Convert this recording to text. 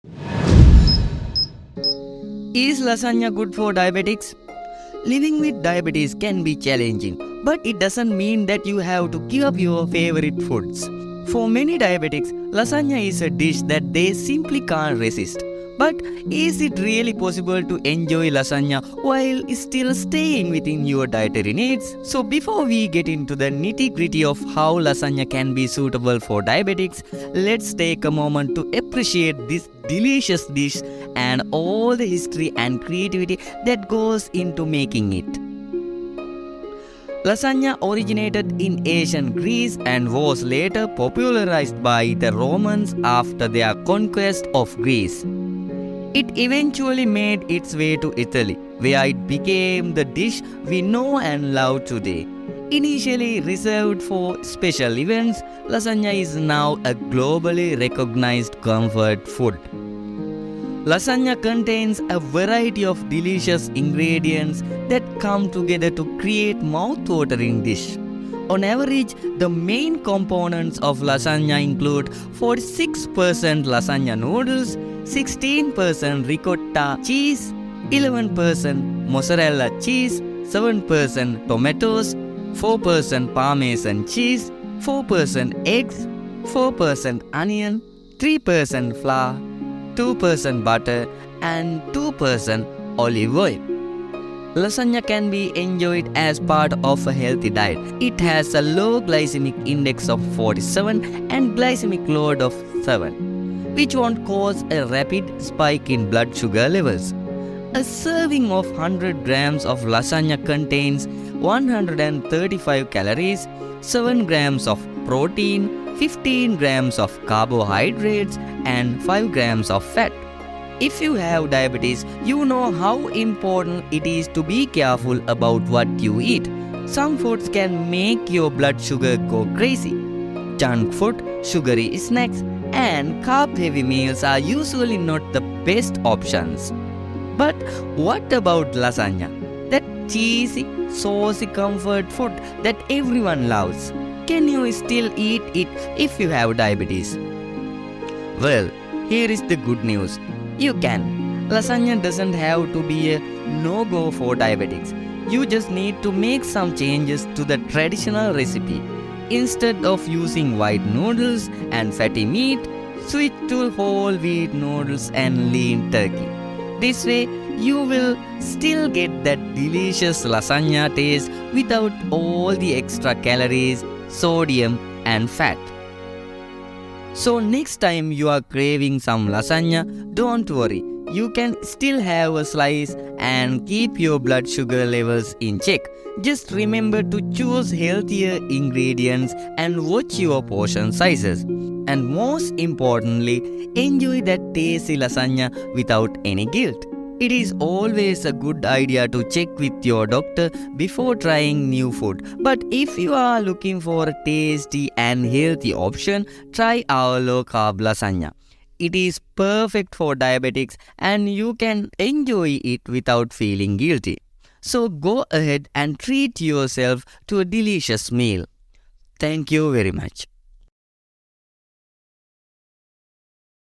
Is lasagna good for diabetics? Living with diabetes can be challenging, but it doesn't mean that you have to give up your favorite foods. For many diabetics, lasagna is a dish that they simply can't resist. But is it really possible to enjoy lasagna while still staying within your dietary needs? So before we get into the nitty-gritty of how lasagna can be suitable for diabetics, let's take a moment to appreciate this delicious dish and all the history and creativity that goes into making it. Lasagna originated in ancient Greece and was later popularized by the Romans after their conquest of Greece. It eventually made its way to Italy, where it became the dish we know and love today. Initially reserved for special events, lasagna is now a globally recognized comfort food. Lasagna contains a variety of delicious ingredients that come together to create mouth-watering dish. On average, the main components of lasagna include 46% lasagna noodles, 16% ricotta cheese, 11% mozzarella cheese, 7% tomatoes, 4% parmesan cheese, 4% eggs, 4% onion, 3% flour, 2% butter, and 2% olive oil. Lasagna can be enjoyed as part of a healthy diet. It has a low glycemic index of 47 and glycemic load of 7, which won't cause a rapid spike in blood sugar levels. A serving of 100 grams of lasagna contains 135 calories, 7 grams of protein, 15 grams of carbohydrates, and 5 grams of fat. If you have diabetes, you know how important it is to be careful about what you eat. Some foods can make your blood sugar go crazy. Junk food, sugary snacks, and carb-heavy meals are usually not the best options. But what about lasagna? That cheesy, saucy comfort food that everyone loves. Can you still eat it if you have diabetes? Well, here is the good news. You can. Lasagna doesn't have to be a no-go for diabetics. You just need to make some changes to the traditional recipe. Instead of using white noodles and fatty meat, switch to whole wheat noodles and lean turkey. This way, you will still get that delicious lasagna taste without all the extra calories, sodium, and fat. So next time you are craving some lasagna, don't worry. You can still have a slice and keep your blood sugar levels in check. Just remember to choose healthier ingredients and watch your portion sizes. And most importantly, enjoy that tasty lasagna without any guilt. It is always a good idea to check with your doctor before trying new food. But if you are looking for a tasty and healthy option, try our low-carb lasagna. It is perfect for diabetics and you can enjoy it without feeling guilty. So go ahead and treat yourself to a delicious meal. Thank you very much.